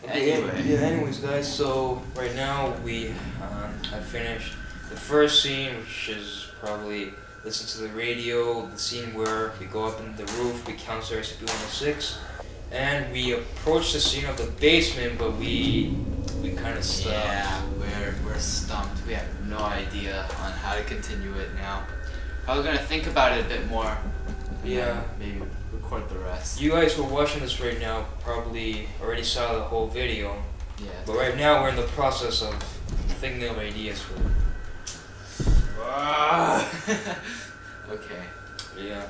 Anyways, guys, so right now we have finished the first scene, which is probably listen to the radio, the scene where we go up in the roof, we count to SCP-106, and we approach the scene of the basement, but we kind of stumped. Yeah, we're stumped. We have no idea on how to continue it now. Probably gonna think about it a bit more. Yeah. Maybe record the rest. You guys who are watching this right now probably already saw the whole video. Yeah. But right now we're in the process of thinking of ideas for it. Okay. Yeah.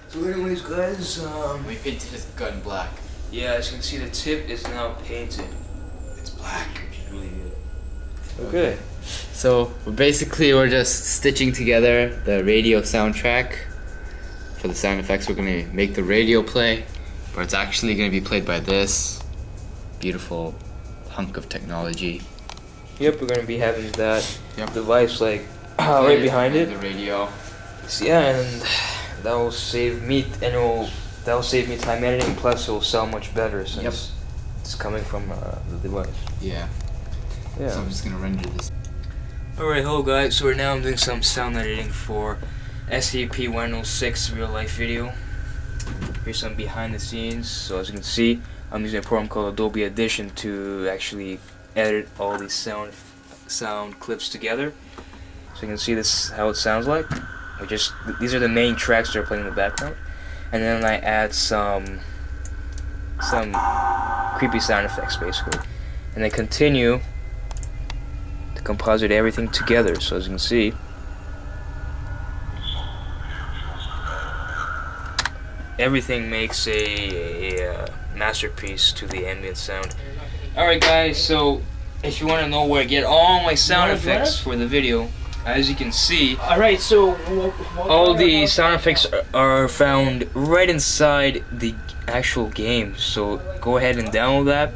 So anyways, guys, We painted his gun black. yeah, as you can see, the tip is now painted. It's black. Which is really good. Okay. So we're just stitching together the radio soundtrack. For the sound effects, we're gonna make the radio play, but it's actually gonna be played by this beautiful hunk of technology. Yep, we're gonna be having that Yep. device like right behind it. The radio. So, yeah, and that will save me time editing. Plus, it will sound much better since it's coming from the device. Yeah. Yeah. So I'm just gonna render this. Alright, hello guys. So right now I'm doing some sound editing for SCP-106 real life video. Here's some behind the scenes. So as you can see, I'm using a program called Adobe Audition to actually edit all these sound clips together. So you can see this how it sounds like. These are the main tracks that are playing in the background, and then I add some creepy sound effects basically, and I continue to composite everything together. So as you can see, everything makes a masterpiece to the ambient sound. Alright guys, so if you want to know where I get all my sound effects for the video, as you can see, Alright, so all the sound effects are found right inside the actual game. So go ahead and download that,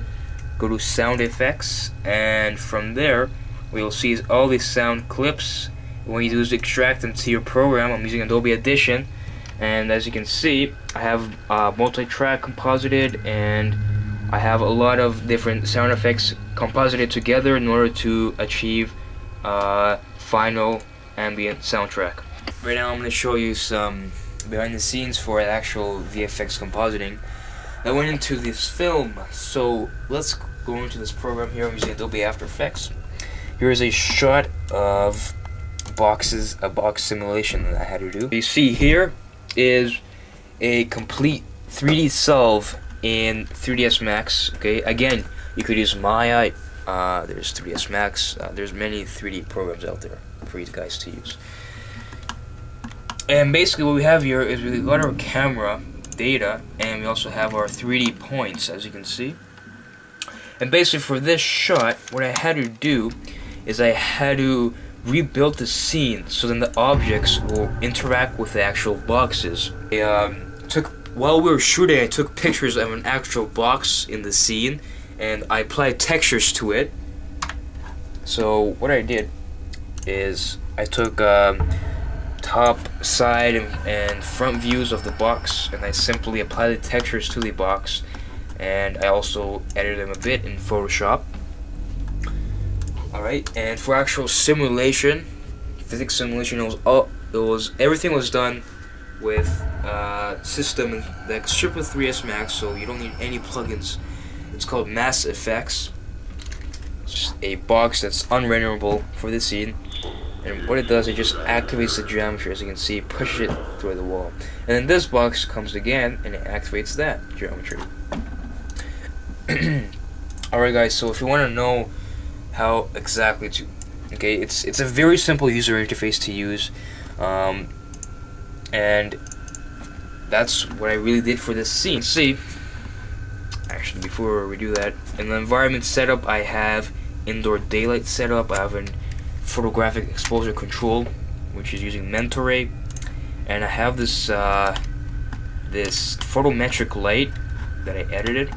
go to sound effects, and from there we'll see all these sound clips. What you do is extract them to your program. I'm using Adobe Audition, and as you can see, I have multi-track composited, and I have a lot of different sound effects composited together in order to achieve final ambient soundtrack. Right now I'm going to show you some behind the scenes for actual VFX compositing that went into this film. So let's go into this program here. I'm using Adobe After Effects. Here is a shot of a box simulation that I had to do. You see here is a complete 3D solve in 3ds Max. Okay, again, you could use Maya. There's 3ds Max. There's many 3D programs out there for you guys to use. And basically, what we have here is we got our camera data, and we also have our 3D points, as you can see. And basically, for this shot, what I had to do is I had to rebuild the scene so then the objects will interact with the actual boxes. While we were shooting, I took pictures of an actual box in the scene, and I applied textures to it. So what I did is I took top, side, and front views of the box, and I simply applied the textures to the box, and I also edited them a bit in Photoshop. Alright, and for actual simulation, physics simulation, everything was done with system that's shipped with 3ds Max, so you don't need any plugins. It's called Mass Effects. It's just a box that's unrenderable for the scene, and what it does, it just activates the geometry. As you can see, pushes it through the wall, and then this box comes again and it activates that geometry. Alright guys, so if you want to know how exactly to, okay, it's a very simple user interface to use, and that's what I really did for this scene. See, actually, before we do that, in the environment setup, I have indoor daylight setup. I have an photographic exposure control, which is using Mentor, and I have this this photometric light that I edited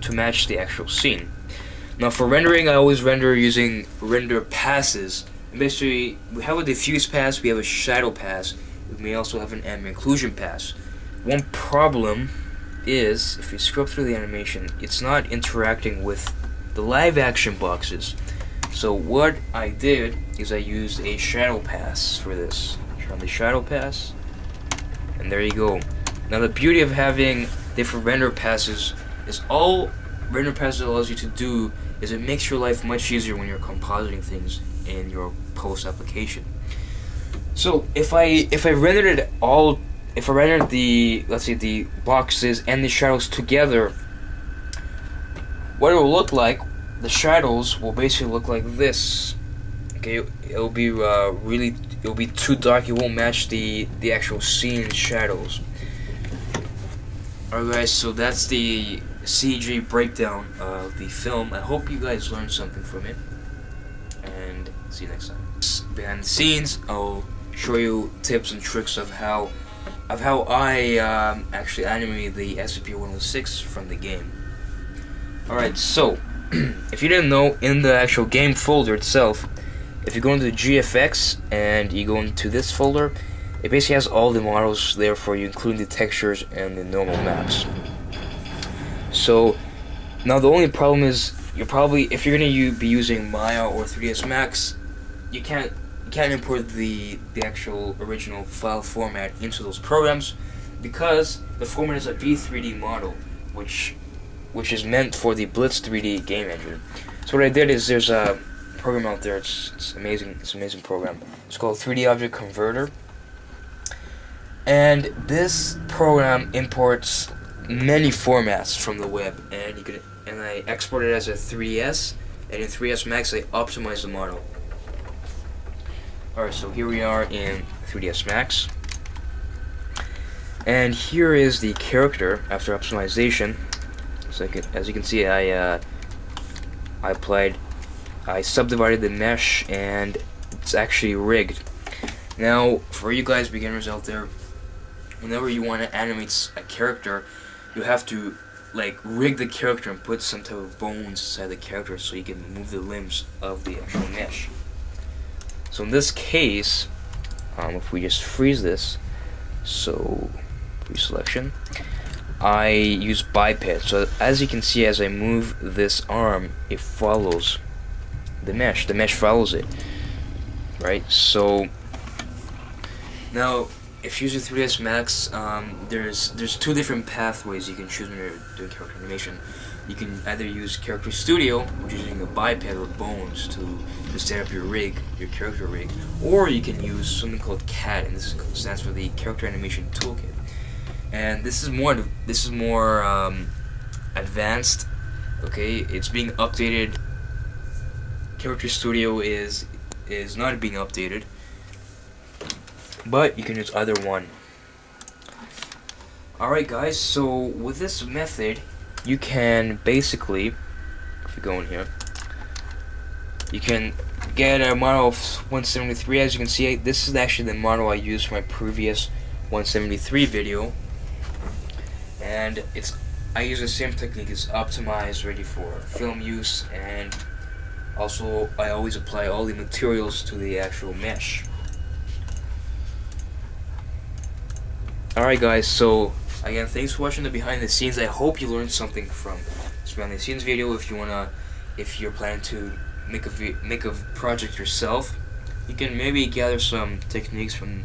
to match the actual scene. Now for rendering, I always render using render passes. And basically, we have a diffuse pass, we have a shadow pass, we may also have an ambient occlusion pass. One problem is, if you scroll through the animation, it's not interacting with the live action boxes. So what I did is I used a shadow pass for this. Turn on the shadow pass, and there you go. Now the beauty of having different render passes is all render passes allows you to do is it makes your life much easier when you're compositing things in your post application. So if I rendered it all, if I rendered the, let's say, the boxes and the shadows together, what it will look like, the shadows will basically look like this. Okay, it'll be it'll be too dark. It won't match the actual scene shadows. Alright guys, so that's the CG breakdown of the film. I hope you guys learned something from it, and see you next time. Behind the scenes, I'll show you tips and tricks of how I actually animated the SCP-106 from the game. Alright, so if you didn't know, in the actual game folder itself, if you go into the GFX and you go into this folder, it basically has all the models there for you, including the textures and the normal maps. So now the only problem is you're probably, if you're gonna be using Maya or 3ds Max, you can't import the actual original file format into those programs because the format is a B3D model, which is meant for the Blitz 3D game engine. So what I did is there's a program out there. It's amazing. It's an amazing program. It's called 3D Object Converter, and this program imports many formats from the web, and I export it as a 3ds, and in 3ds Max I optimize the model. Alright, so here we are in 3ds Max, and here is the character after optimization. So as you can see, I subdivided the mesh, and it's actually rigged. Now, for you guys beginners out there, whenever you want to animate a character, you have to like rig the character and put some type of bones inside the character so you can move the limbs of the actual mesh. So in this case, if we just freeze this, so pre-selection, I use biped. So as you can see, as I move this arm, it follows the mesh. The mesh follows it, right? So now, if using 3ds Max, there's two different pathways you can choose when you're doing character animation. You can either use Character Studio, which is using a biped or bones to set up your rig, your character rig, or you can use something called CAT, and this stands for the Character Animation Toolkit. And this is more advanced. Okay, it's being updated. Character Studio is not being updated, but you can use either one. Alright guys, so with this method, you can basically, if you go in here, you can get a model of 173. As you can see, this is actually the model I used for my previous 173 video, and I use the same technique. It's optimized, ready for film use, and also I always apply all the materials to the actual mesh. Alright guys, so again, thanks for watching the behind the scenes. I hope you learned something from this behind the scenes video. If you're planning to make a project yourself, you can maybe gather some techniques from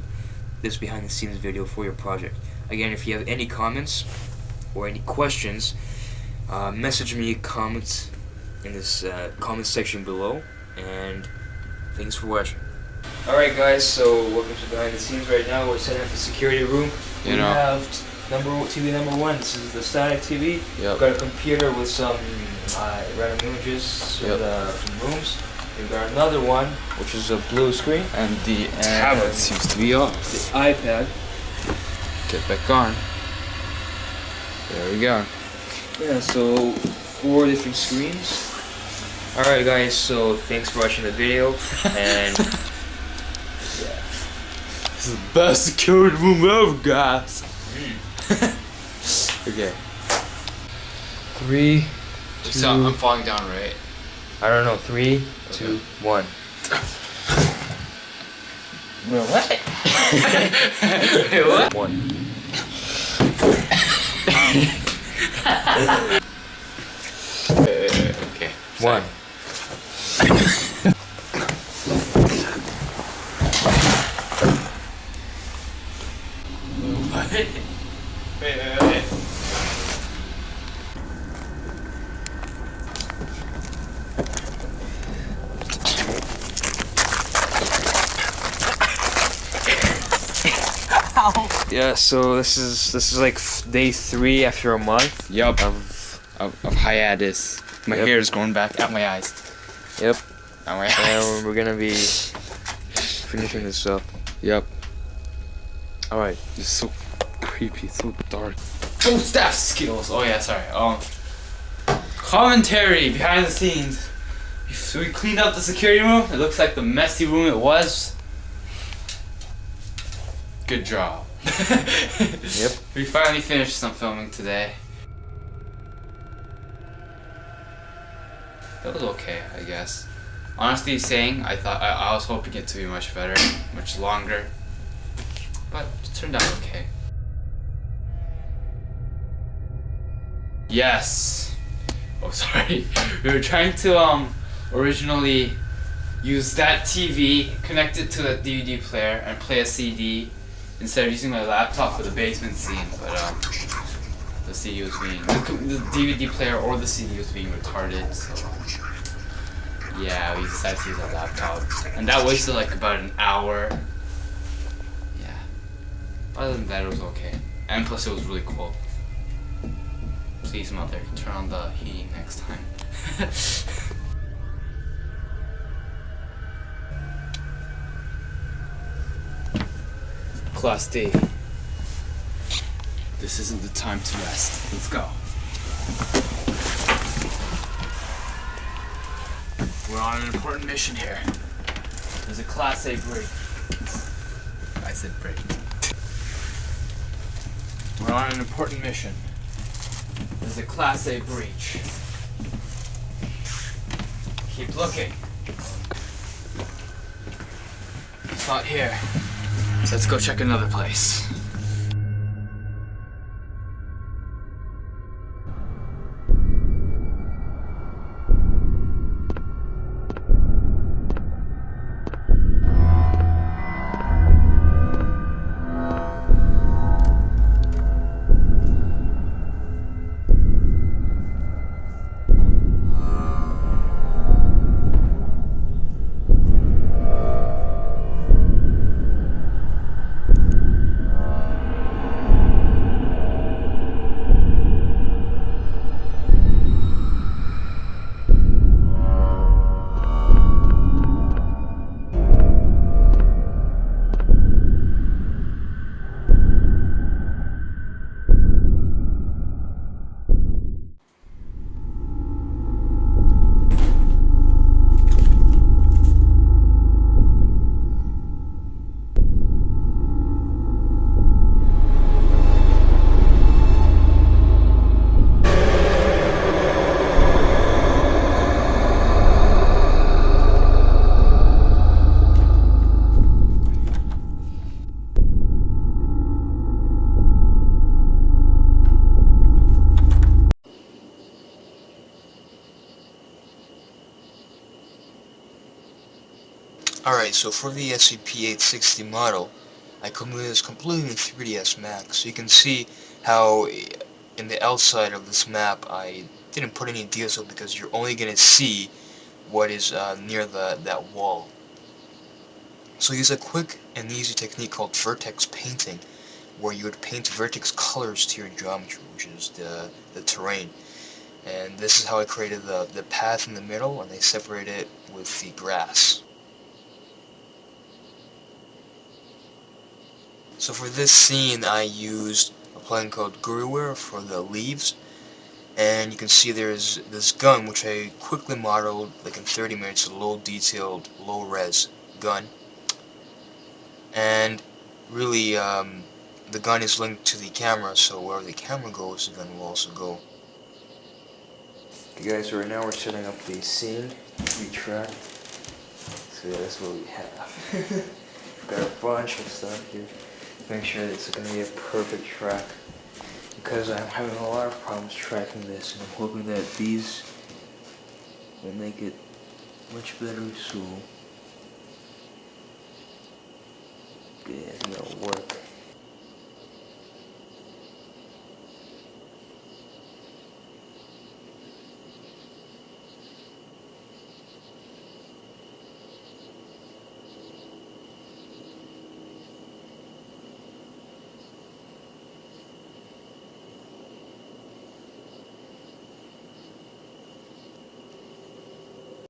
this behind the scenes video for your project. Again, if you have any comments or any questions, message me comments in this comment section below, and thanks for watching. Alright guys, so welcome to behind the scenes. Right now we're setting up the security room. We have TV number one. This is the static TV. Yep. We've got a computer with some random images from rooms. We've got another one, which is a blue screen. And the tablet seems to be off. The iPad. Get back on. There we go. Yeah, so 4 different screens. Alright guys, so thanks for watching the video, and yeah. This is the best security room ever, guys. Okay. 3, 2. So I'm falling down, right? I don't know. 3, 2, 1. Well, what? Wait, what? 1. Okay. One. Wait. Yeah, so this is like day 3 after a month. Yup. Of hiatus. My Yep. hair is growing back out my eyes. Yep. Out my And eyes. we're gonna be finishing this up. Yup. Alright. It's so creepy, so dark. Oh, staff skills. Oh yeah, sorry. Commentary behind the scenes. So we cleaned up the security room. It looks like the messy room it was. Good job. Yep. We finally finished some filming today. That was okay, I guess. Honestly saying, I was hoping it to be much better, much longer. But it turned out okay. Yes. Oh, sorry. We were trying to originally use that TV, connect it to the DVD player, and play a CD instead of using my laptop for the basement scene. But the CD was being the DVD player or the CD was being retarded. So yeah, we decided to use our laptop, and that wasted like about an hour. Yeah. Other than that, it was okay. And plus, it was really cool. Please, mother, turn on the heating next time. Class D. This isn't the time to rest. Let's go. We're on an important mission here. There's a Class A break. I said break. We're on an important mission. There's a Class A breach. Keep looking. It's not here. Let's go check another place. Alright, so for the SCP-860 model, I completed this completely in 3ds Max. So you can see how in the outside of this map I didn't put any details because you're only going to see what is near that wall. So use a quick and easy technique called vertex painting, where you would paint vertex colors to your geometry, which is the terrain. And this is how I created the path in the middle, and I separated it with the grass. So for this scene I used a plugin called Guruware for the leaves, and you can see there's this gun which I quickly modeled like in 30 minutes, a low detailed, low res gun. And really the gun is linked to the camera, so wherever the camera goes, the gun will also go. Okay guys, right now we're setting up the scene to be tracked. So yeah, that's what we have. Got a bunch of stuff here. Make sure it's going to be a perfect track. because I'm having a lot of problems tracking this, and I'm hoping that these will make it much better. So yeah, it'll work.